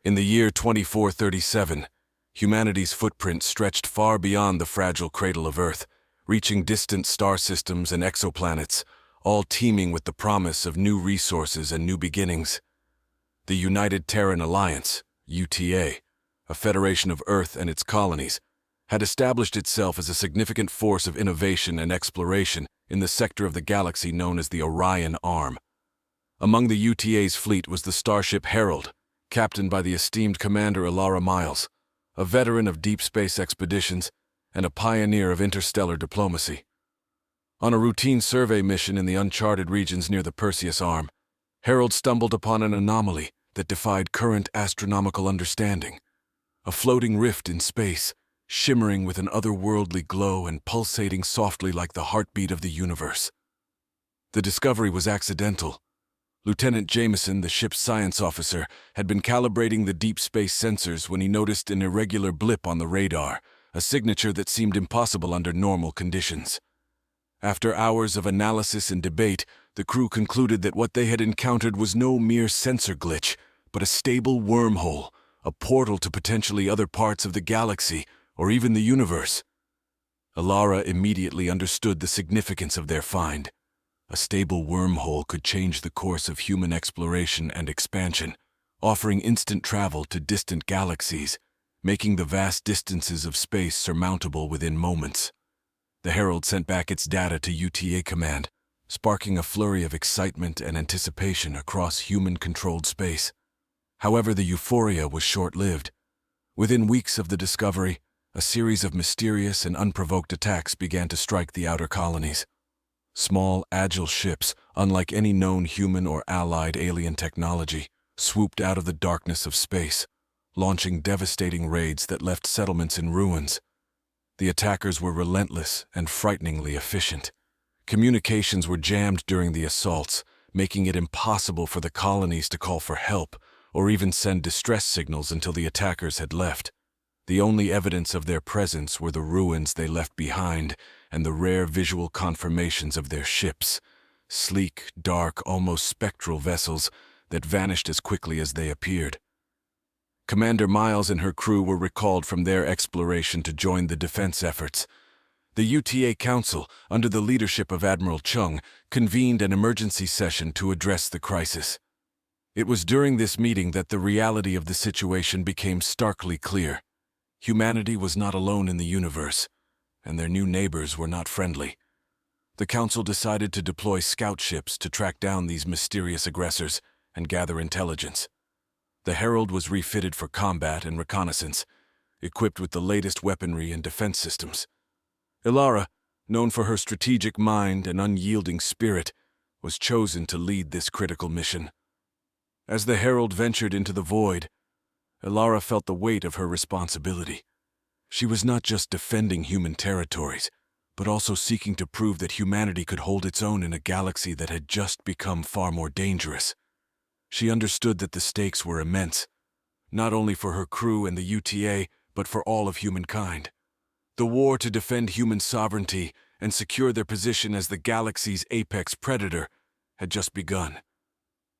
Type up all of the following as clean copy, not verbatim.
In the year 2437, humanity's footprint stretched far beyond the fragile cradle of Earth, reaching distant star systems and exoplanets, all teeming with the promise of new resources and new beginnings. The United Terran Alliance, UTA, a federation of Earth and its colonies, had established itself as a significant force of innovation and exploration in the sector of the galaxy known as the Orion Arm. Among the UTA's fleet was the starship Herald, captained by the esteemed Commander Ilara Miles, a veteran of deep space expeditions and a pioneer of interstellar diplomacy. On a routine survey mission in the uncharted regions near the Perseus Arm, Herald stumbled upon an anomaly that defied current astronomical understanding. A floating rift in space, shimmering with an otherworldly glow and pulsating softly like the heartbeat of the universe. The discovery was accidental. Lieutenant Jameson, the ship's science officer, had been calibrating the deep space sensors when he noticed an irregular blip on the radar, a signature that seemed impossible under normal conditions. After hours of analysis and debate, the crew concluded that what they had encountered was no mere sensor glitch, but a stable wormhole, a portal to potentially other parts of the galaxy, or even the universe. Ilara immediately understood the significance of their find. A stable wormhole could change the course of human exploration and expansion, offering instant travel to distant galaxies, making the vast distances of space surmountable within moments. The Herald sent back its data to UTA Command, sparking a flurry of excitement and anticipation across human-controlled space. However, the euphoria was short-lived. Within weeks of the discovery, a series of mysterious and unprovoked attacks began to strike the outer colonies. Small, agile ships, unlike any known human or allied alien technology, swooped out of the darkness of space, launching devastating raids that left settlements in ruins. The attackers were relentless and frighteningly efficient. Communications were jammed during the assaults, making it impossible for the colonies to call for help or even send distress signals until the attackers had left. The only evidence of their presence were the ruins they left behind and the rare visual confirmations of their ships, sleek, dark, almost spectral vessels that vanished as quickly as they appeared. Commander Miles and her crew were recalled from their exploration to join the defense efforts. The UTA Council, under the leadership of Admiral Chung, convened an emergency session to address the crisis. It was during this meeting that the reality of the situation became starkly clear. Humanity was not alone in the universe, and their new neighbors were not friendly. The Council decided to deploy scout ships to track down these mysterious aggressors and gather intelligence. The Herald was refitted for combat and reconnaissance, equipped with the latest weaponry and defense systems. Ilara, known for her strategic mind and unyielding spirit, was chosen to lead this critical mission. As the Herald ventured into the void, Ilara felt the weight of her responsibility. She was not just defending human territories, but also seeking to prove that humanity could hold its own in a galaxy that had just become far more dangerous. She understood that the stakes were immense, not only for her crew and the UTA, but for all of humankind. The war to defend human sovereignty and secure their position as the galaxy's apex predator had just begun.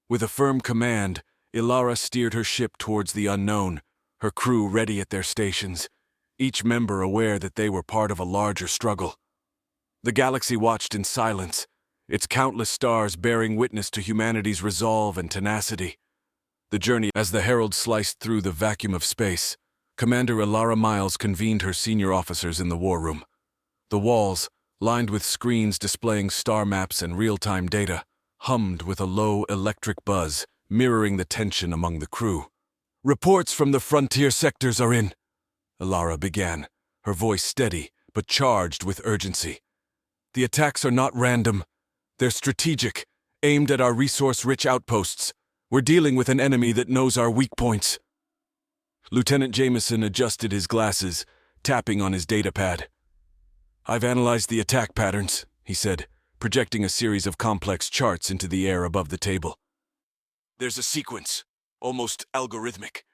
With a firm command, Ilara steered her ship towards the unknown, her crew ready at their stations, each member aware that they were part of a larger struggle. The galaxy watched in silence, its countless stars bearing witness to humanity's resolve and tenacity. The journey, as the Herald sliced through the vacuum of space, Commander Ilara Miles convened her senior officers in the war room. The walls, lined with screens displaying star maps and real-time data, hummed with a low electric buzz, mirroring the tension among the crew. "Reports from the frontier sectors are in," Ilara began, her voice steady but charged with urgency. "The attacks are not random. They're strategic, aimed at our resource-rich outposts. We're dealing with an enemy that knows our weak points." Lieutenant Jameson adjusted his glasses, tapping on his datapad. "I've analyzed the attack patterns," he said, projecting a series of complex charts into the air above the table. "There's a sequence, almost algorithmic.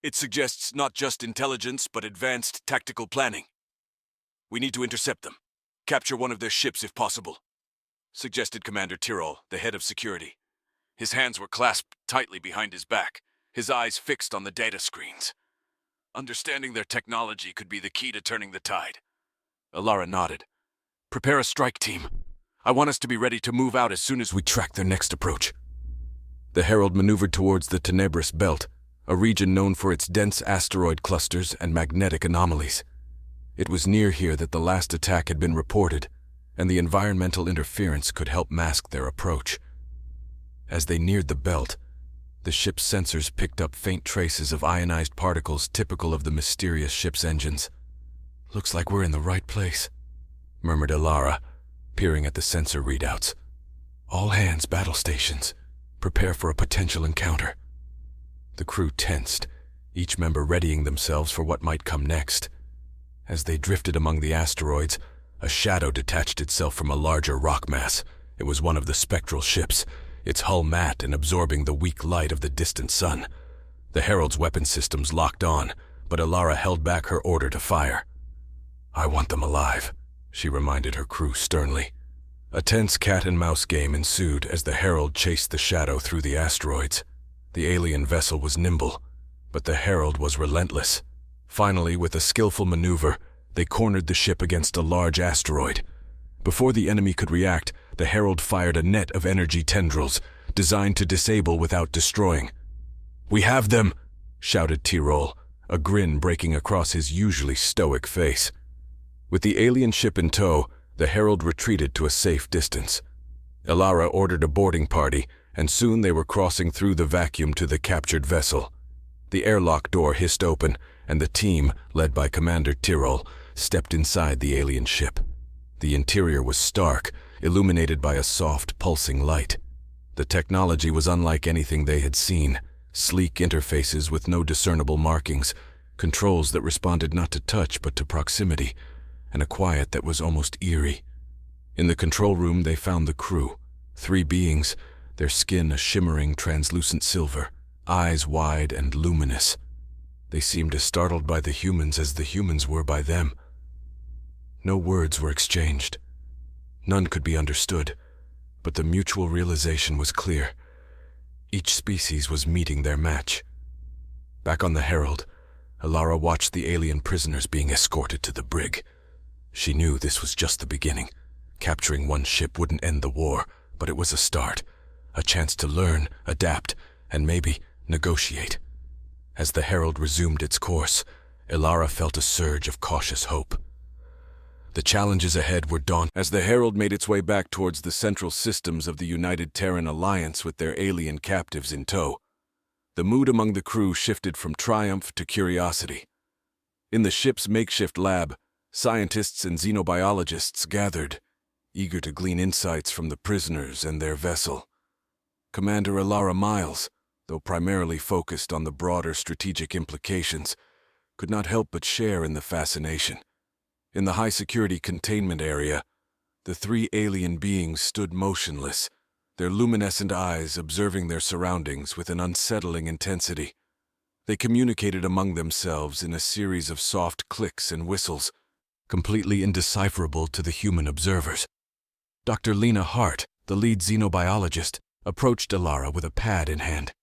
It suggests not just intelligence, but advanced tactical planning. We need to intercept them, capture one of their ships if possible," suggested Commander Tyrol, the head of security. His hands were clasped tightly behind his back, his eyes fixed on the data screens. Understanding their technology could be the key to turning the tide. Alara nodded. "Prepare a strike team. I want us to be ready to move out as soon as we track their next approach." The Herald maneuvered towards the Tenebris Belt, a region known for its dense asteroid clusters and magnetic anomalies. It was near here that the last attack had been reported, and the environmental interference could help mask their approach. As they neared the belt, the ship's sensors picked up faint traces of ionized particles typical of the mysterious ship's engines. "Looks like we're in the right place," murmured Alara, peering at the sensor readouts. "All hands, battle stations. Prepare for a potential encounter." The crew tensed, each member readying themselves for what might come next. As they drifted among the asteroids, a shadow detached itself from a larger rock mass. It was one of the spectral ships, its hull matte and absorbing the weak light of the distant sun. The Herald's weapon systems locked on, but Alara held back her order to fire. "I want them alive," she reminded her crew sternly. A tense cat-and-mouse game ensued as the Herald chased the shadow through the asteroids. The alien vessel was nimble, but the Herald was relentless. Finally, with a skillful maneuver, they cornered the ship against a large asteroid. Before the enemy could react, the Herald fired a net of energy tendrils, designed to disable without destroying. "We have them!" shouted Tyrol, a grin breaking across his usually stoic face. With the alien ship in tow, the Herald retreated to a safe distance. Alara ordered a boarding party, and soon they were crossing through the vacuum to the captured vessel. The airlock door hissed open, and the team, led by Commander Tyrol, stepped inside the alien ship. The interior was stark, illuminated by a soft, pulsing light. The technology was unlike anything they had seen. Sleek interfaces with no discernible markings, controls that responded not to touch but to proximity, and a quiet that was almost eerie. In the control room they found the crew, 3 beings, their skin a shimmering translucent silver, eyes wide and luminous. They seemed as startled by the humans as the humans were by them. No words were exchanged. None could be understood, but the mutual realization was clear. Each species was meeting their match. Back on the Herald, Alara watched the alien prisoners being escorted to the brig. She knew this was just the beginning. Capturing one ship wouldn't end the war, but it was a start, a chance to learn, adapt, and maybe negotiate. As the Herald resumed its course, Alara felt a surge of cautious hope. The challenges ahead were daunting. As the Herald made its way back towards the central systems of the United Terran Alliance with their alien captives in tow, the mood among the crew shifted from triumph to curiosity. In the ship's makeshift lab, scientists and xenobiologists gathered, eager to glean insights from the prisoners and their vessel. Commander Alara Miles, though primarily focused on the broader strategic implications, could not help but share in the fascination. In the high-security containment area, the 3 alien beings stood motionless, their luminescent eyes observing their surroundings with an unsettling intensity. They communicated among themselves in a series of soft clicks and whistles, completely indecipherable to the human observers. Dr. Lena Hart, the lead xenobiologist, approached Alara with a pad in hand.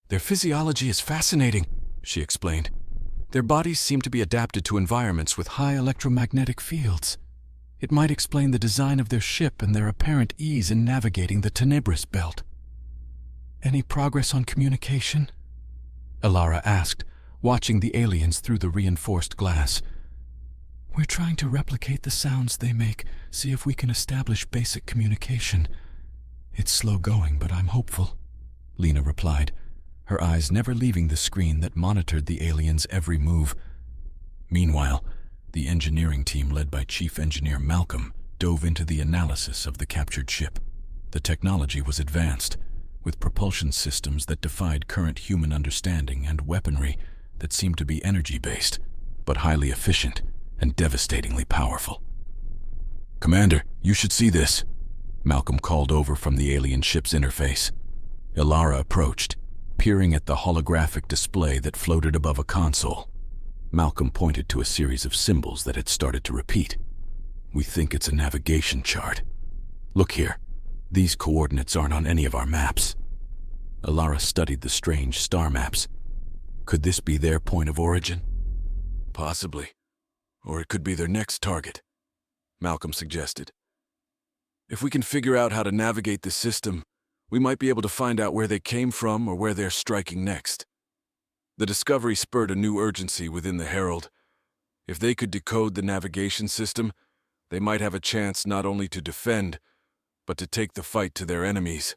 "Their physiology is fascinating," she explained. "Their bodies seem to be adapted to environments with high electromagnetic fields. It might explain the design of their ship and their apparent ease in navigating the Tenebris Belt." "Any progress on communication?" Alara asked, watching the aliens through the reinforced glass. "We're trying to replicate the sounds they make, see if we can establish basic communication. It's slow going, but I'm hopeful," Lena replied, her eyes never leaving the screen that monitored the aliens' every move. Meanwhile, the engineering team led by Chief Engineer Malcolm dove into the analysis of the captured ship. The technology was advanced, with propulsion systems that defied current human understanding and weaponry that seemed to be energy-based, but highly efficient and devastatingly powerful. "Commander, you should see this," Malcolm called over from the alien ship's interface. Alara approached, peering at the holographic display that floated above a console. Malcolm pointed to a series of symbols that had started to repeat. "We think it's a navigation chart. Look here, these coordinates aren't on any of our maps." Alara studied the strange star maps. Could this be their point of origin? Possibly. Or it could be their next target, Malcolm suggested. If we can figure out how to navigate the system, we might be able to find out where they came from or where they're striking next. The discovery spurred a new urgency within the Herald. If they could decode the navigation system, they might have a chance not only to defend, but to take the fight to their enemies.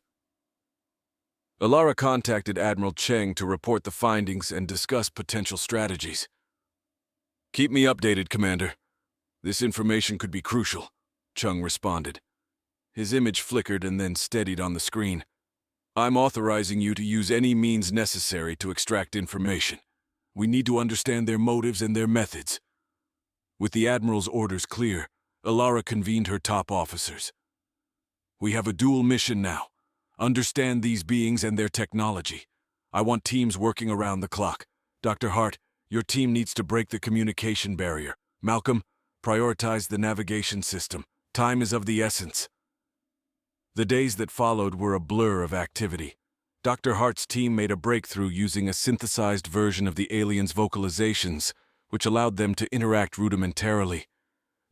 Alara contacted Admiral Cheng to report the findings and discuss potential strategies. "Keep me updated, Commander. This information could be crucial," Chung responded. His image flickered and then steadied on the screen. "I'm authorizing you to use any means necessary to extract information. We need to understand their motives and their methods." With the Admiral's orders clear, Alara convened her top officers. "We have a dual mission now. Understand these beings and their technology. I want teams working around the clock. Dr. Hart, your team needs to break the communication barrier. Malcolm, prioritize the navigation system. Time is of the essence." The days that followed were a blur of activity. Dr. Hart's team made a breakthrough using a synthesized version of the aliens' vocalizations, which allowed them to interact rudimentarily.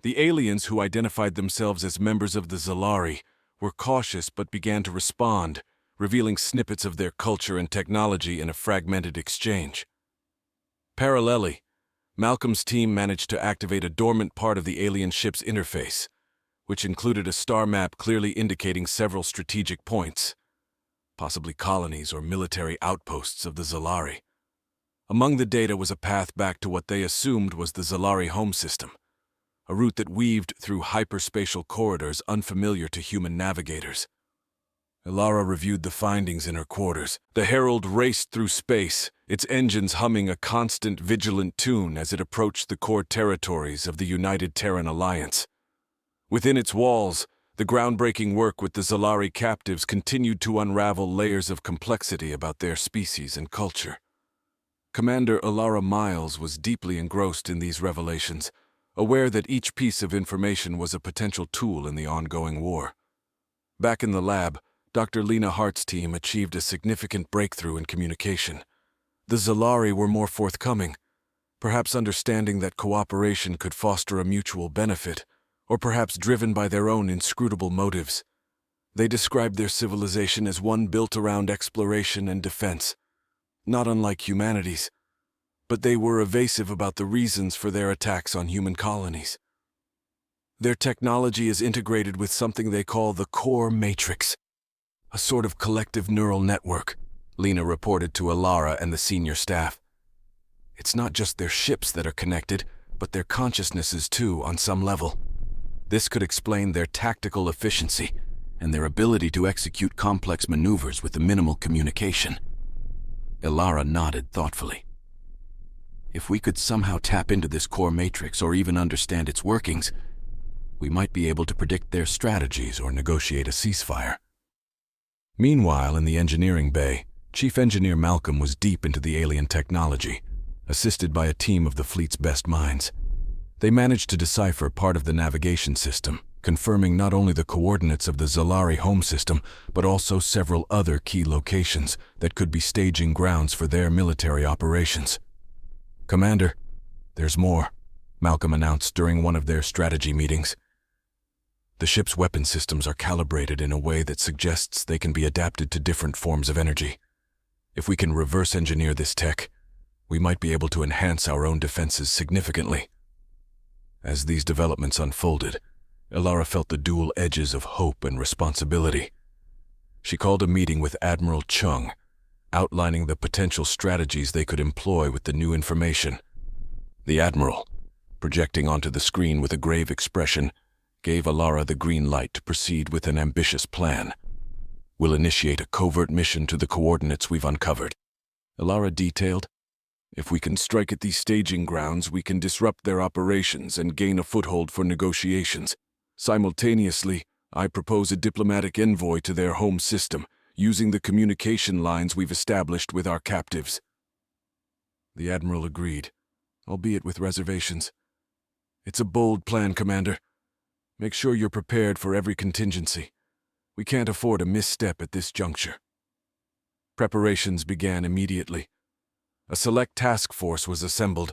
The aliens, who identified themselves as members of the Zari, were cautious but began to respond, revealing snippets of their culture and technology in a fragmented exchange. Parallelly, Malcolm's team managed to activate a dormant part of the alien ship's interface, which included a star map clearly indicating several strategic points, possibly colonies or military outposts of the Zari. Among the data was a path back to what they assumed was the Zari home system, a route that weaved through hyperspatial corridors unfamiliar to human navigators. Alara reviewed the findings in her quarters. The Herald raced through space, its engines humming a constant, vigilant tune as it approached the core territories of the United Terran Alliance. Within its walls, the groundbreaking work with the Zari captives continued to unravel layers of complexity about their species and culture. Commander Alara Miles was deeply engrossed in these revelations, aware that each piece of information was a potential tool in the ongoing war. Back in the lab, Dr. Lena Hart's team achieved a significant breakthrough in communication. The Zari were more forthcoming, perhaps understanding that cooperation could foster a mutual benefit, or perhaps driven by their own inscrutable motives. They described their civilization as one built around exploration and defense, not unlike humanity's, but they were evasive about the reasons for their attacks on human colonies. Their technology is integrated with something they call the core matrix, a sort of collective neural network, Lena reported to Alara and the senior staff. It's not just their ships that are connected, but their consciousnesses too, on some level. This could explain their tactical efficiency and their ability to execute complex maneuvers with minimal communication. Alara nodded thoughtfully. If we could somehow tap into this core matrix or even understand its workings, we might be able to predict their strategies or negotiate a ceasefire. Meanwhile, in the engineering bay, Chief Engineer Malcolm was deep into the alien technology, assisted by a team of the fleet's best minds. They managed to decipher part of the navigation system, confirming not only the coordinates of the Zari home system, but also several other key locations that could be staging grounds for their military operations. "Commander, there's more," Malcolm announced during one of their strategy meetings. "The ship's weapon systems are calibrated in a way that suggests they can be adapted to different forms of energy. If we can reverse engineer this tech, we might be able to enhance our own defenses significantly." As these developments unfolded, Alara felt the dual edges of hope and responsibility. She called a meeting with Admiral Chung, outlining the potential strategies they could employ with the new information. The Admiral, projecting onto the screen with a grave expression, gave Alara the green light to proceed with an ambitious plan. "We'll initiate a covert mission to the coordinates we've uncovered," Alara detailed. "If we can strike at these staging grounds, we can disrupt their operations and gain a foothold for negotiations. Simultaneously, I propose a diplomatic envoy to their home system, using the communication lines we've established with our captives." The Admiral agreed, albeit with reservations. "It's a bold plan, Commander. Make sure you're prepared for every contingency. We can't afford a misstep at this juncture." Preparations began immediately. A select task force was assembled,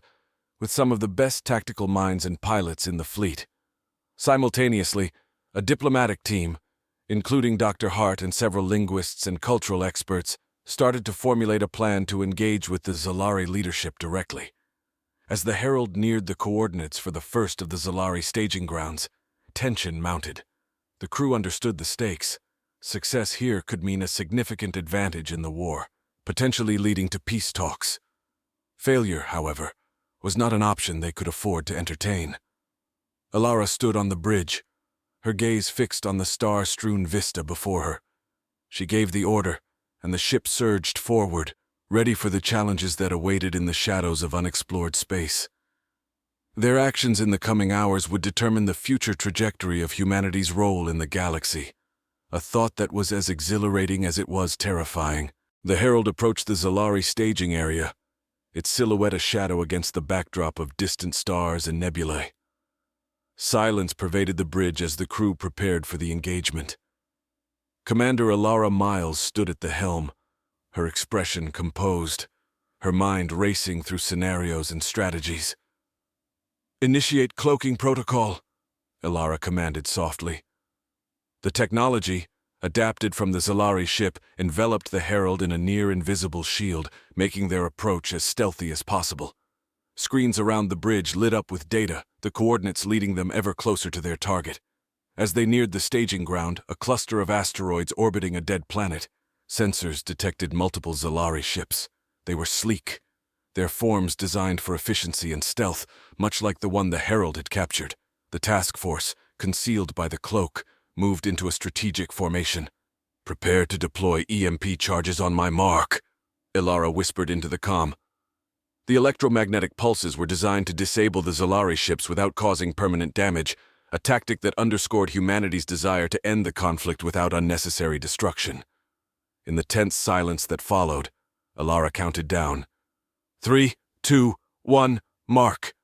with some of the best tactical minds and pilots in the fleet. Simultaneously, a diplomatic team, including Dr. Hart and several linguists and cultural experts, started to formulate a plan to engage with the Zalari leadership directly. As the Herald neared the coordinates for the first of the Zalari staging grounds, tension mounted. The crew understood the stakes. Success here could mean a significant advantage in the war, potentially leading to peace talks. Failure, however, was not an option they could afford to entertain. Alara stood on the bridge, her gaze fixed on the star-strewn vista before her. She gave the order, and the ship surged forward, ready for the challenges that awaited in the shadows of unexplored space. Their actions in the coming hours would determine the future trajectory of humanity's role in the galaxy, a thought that was as exhilarating as it was terrifying. The Herald approached the Zalari staging area, its silhouette a shadow against the backdrop of distant stars and nebulae. Silence pervaded the bridge as the crew prepared for the engagement. Commander Alara Miles stood at the helm, her expression composed, her mind racing through scenarios and strategies. "Initiate cloaking protocol," Alara commanded softly. The technology, adapted from the Zalari ship, enveloped the Herald in a near-invisible shield, making their approach as stealthy as possible. Screens around the bridge lit up with data, the coordinates leading them ever closer to their target. As they neared the staging ground, a cluster of asteroids orbiting a dead planet, sensors detected multiple Zalari ships. They were sleek, their forms designed for efficiency and stealth, much like the one the Herald had captured. The task force, concealed by the cloak, moved into a strategic formation. "Prepare to deploy EMP charges on my mark," Alara whispered into the comm. The electromagnetic pulses were designed to disable the Zalari ships without causing permanent damage, a tactic that underscored humanity's desire to end the conflict without unnecessary destruction. In the tense silence that followed, Alara counted down. 3, 2, 1, mark.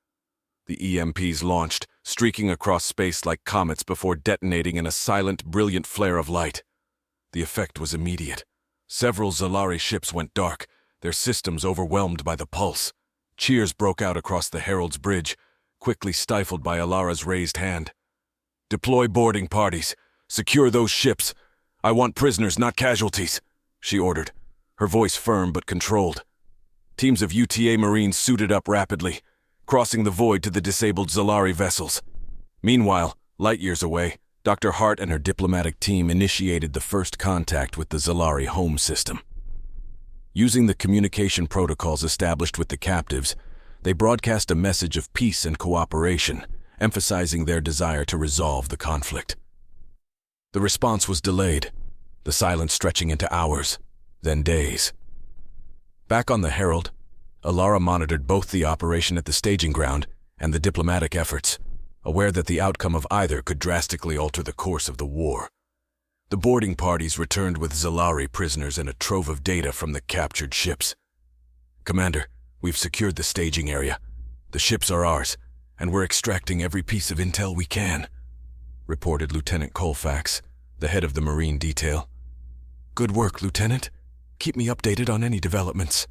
The EMPs launched, streaking across space like comets before detonating in a silent, brilliant flare of light. The effect was immediate. Several Zalari ships went dark, their systems overwhelmed by the pulse. Cheers broke out across the Herald's bridge, quickly stifled by Alara's raised hand. "Deploy boarding parties. Secure those ships. I want prisoners, not casualties," she ordered, her voice firm but controlled. Teams of UTA Marines suited up rapidly, crossing the void to the disabled Zalari vessels. Meanwhile, light years away, Dr. Hart and her diplomatic team initiated the first contact with the Zalari home system. Using the communication protocols established with the captives, they broadcast a message of peace and cooperation, emphasizing their desire to resolve the conflict. The response was delayed, the silence stretching into hours, then days. Back on the Herald, Alara monitored both the operation at the staging ground and the diplomatic efforts, aware that the outcome of either could drastically alter the course of the war. The boarding parties returned with Zalari prisoners and a trove of data from the captured ships. "Commander, we've secured the staging area. The ships are ours, and we're extracting every piece of intel we can," reported Lieutenant Colfax, the head of the Marine detail. "Good work, Lieutenant. Keep me updated on any developments,"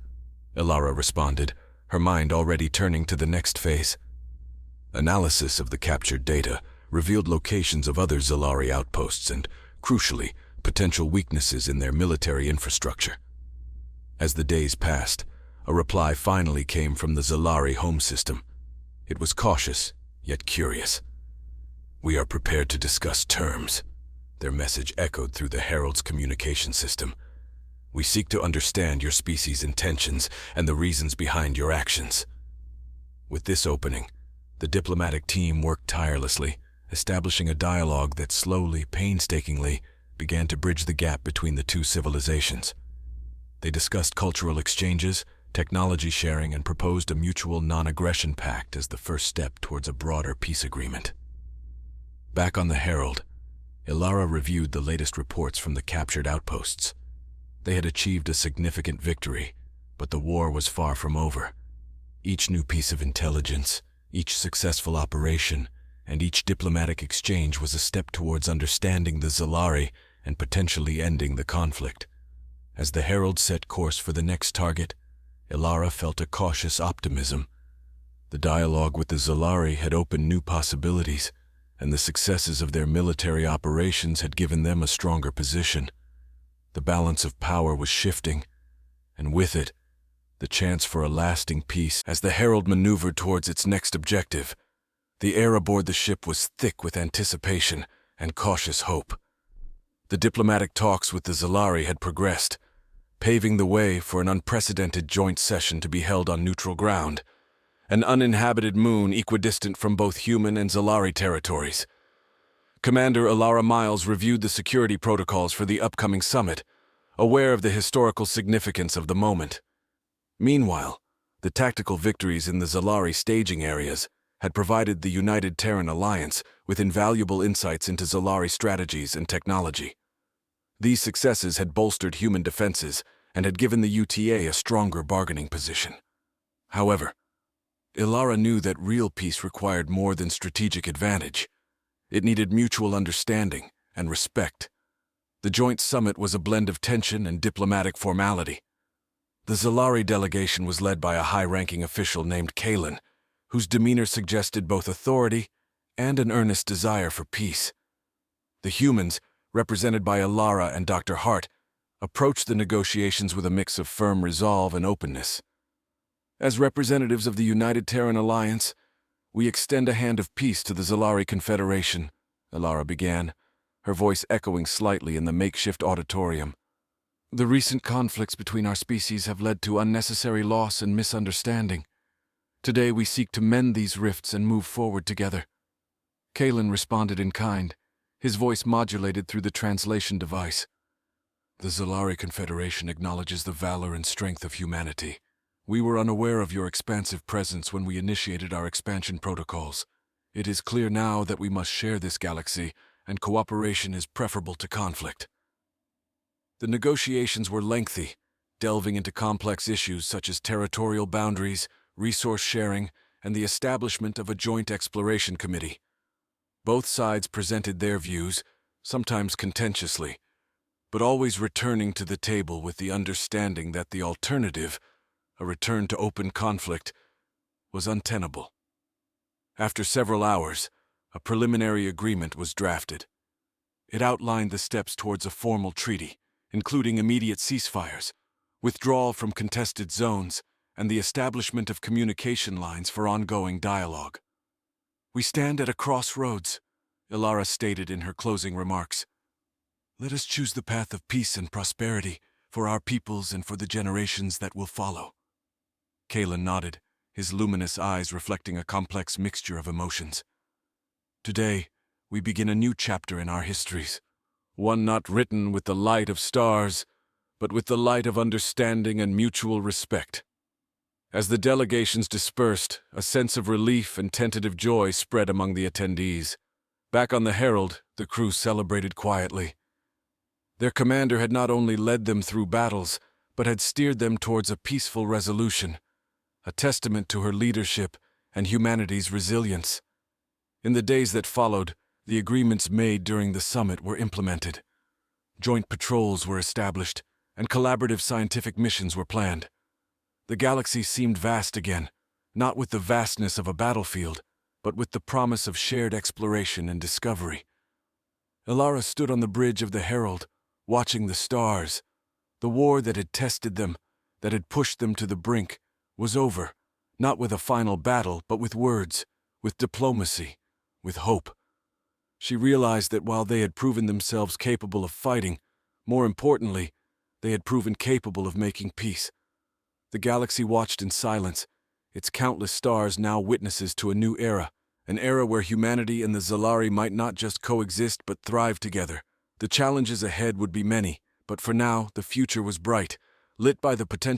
Alara responded, her mind already turning to the next phase. Analysis of the captured data revealed locations of other Zalari outposts and, crucially, potential weaknesses in their military infrastructure. As the days passed, a reply finally came from the Zalari home system. It was cautious, yet curious. "We are prepared to discuss terms," their message echoed through the Herald's communication system. "We seek to understand your species' intentions and the reasons behind your actions." With this opening, the diplomatic team worked tirelessly, establishing a dialogue that slowly, painstakingly, began to bridge the gap between the two civilizations. They discussed cultural exchanges, technology sharing, and proposed a mutual non-aggression pact as the first step towards a broader peace agreement. Back on the Herald, Alara reviewed the latest reports from the captured outposts. They had achieved a significant victory, but the war was far from over. Each new piece of intelligence, each successful operation, and each diplomatic exchange was a step towards understanding the Zalari and potentially ending the conflict. As the Herald set course for the next target, Ilara felt a cautious optimism. The dialogue with the Zalari had opened new possibilities, and the successes of their military operations had given them a stronger position. The balance of power was shifting, and with it, the chance for a lasting peace. As the Herald maneuvered towards its next objective, the air aboard the ship was thick with anticipation and cautious hope. The diplomatic talks with the Zalari had progressed, paving the way for an unprecedented joint session to be held on neutral ground, an uninhabited moon equidistant from both human and Zalari territories. Commander Ilara Miles reviewed the security protocols for the upcoming summit, aware of the historical significance of the moment. Meanwhile, the tactical victories in the Zalari staging areas had provided the United Terran Alliance with invaluable insights into Zalari strategies and technology. These successes had bolstered human defenses and had given the UTA a stronger bargaining position. However, Ilara knew that real peace required more than strategic advantage. It needed mutual understanding and respect. The joint summit was a blend of tension and diplomatic formality. The Zalari delegation was led by a high-ranking official named Kalen, whose demeanor suggested both authority and an earnest desire for peace. The humans, represented by Ilara and Dr. Hart, approached the negotiations with a mix of firm resolve and openness. As representatives of the United Terran Alliance, we extend a hand of peace to the Zalari Confederation, Ilara began, her voice echoing slightly in the makeshift auditorium. The recent conflicts between our species have led to unnecessary loss and misunderstanding. Today we seek to mend these rifts and move forward together. Kalen responded in kind, his voice modulated through the translation device. The Zalari Confederation acknowledges the valor and strength of humanity. We were unaware of your expansive presence when we initiated our expansion protocols. It is clear now that we must share this galaxy, and cooperation is preferable to conflict. The negotiations were lengthy, delving into complex issues such as territorial boundaries, resource sharing, and the establishment of a joint exploration committee. Both sides presented their views, sometimes contentiously, but always returning to the table with the understanding that the alternative, a return to open conflict, was untenable. After several hours, a preliminary agreement was drafted. It outlined the steps towards a formal treaty, including immediate ceasefires, withdrawal from contested zones, and the establishment of communication lines for ongoing dialogue. We stand at a crossroads, Ilara stated in her closing remarks. Let us choose the path of peace and prosperity for our peoples and for the generations that will follow. Kalen nodded, his luminous eyes reflecting a complex mixture of emotions. Today, we begin a new chapter in our histories, one not written with the light of stars, but with the light of understanding and mutual respect. As the delegations dispersed, a sense of relief and tentative joy spread among the attendees. Back on the Herald, the crew celebrated quietly. Their commander had not only led them through battles, but had steered them towards a peaceful resolution, a testament to her leadership and humanity's resilience. In the days that followed, the agreements made during the summit were implemented. Joint patrols were established, and collaborative scientific missions were planned. The galaxy seemed vast again, not with the vastness of a battlefield, but with the promise of shared exploration and discovery. Ilara stood on the bridge of the Herald, watching the stars. The war that had tested them, that had pushed them to the brink, was over, not with a final battle, but with words, with diplomacy, with hope. She realized that while they had proven themselves capable of fighting, more importantly, they had proven capable of making peace. The galaxy watched in silence, its countless stars now witnesses to a new era, an era where humanity and the Zalari might not just coexist but thrive together. The challenges ahead would be many, but for now, the future was bright, lit by the potential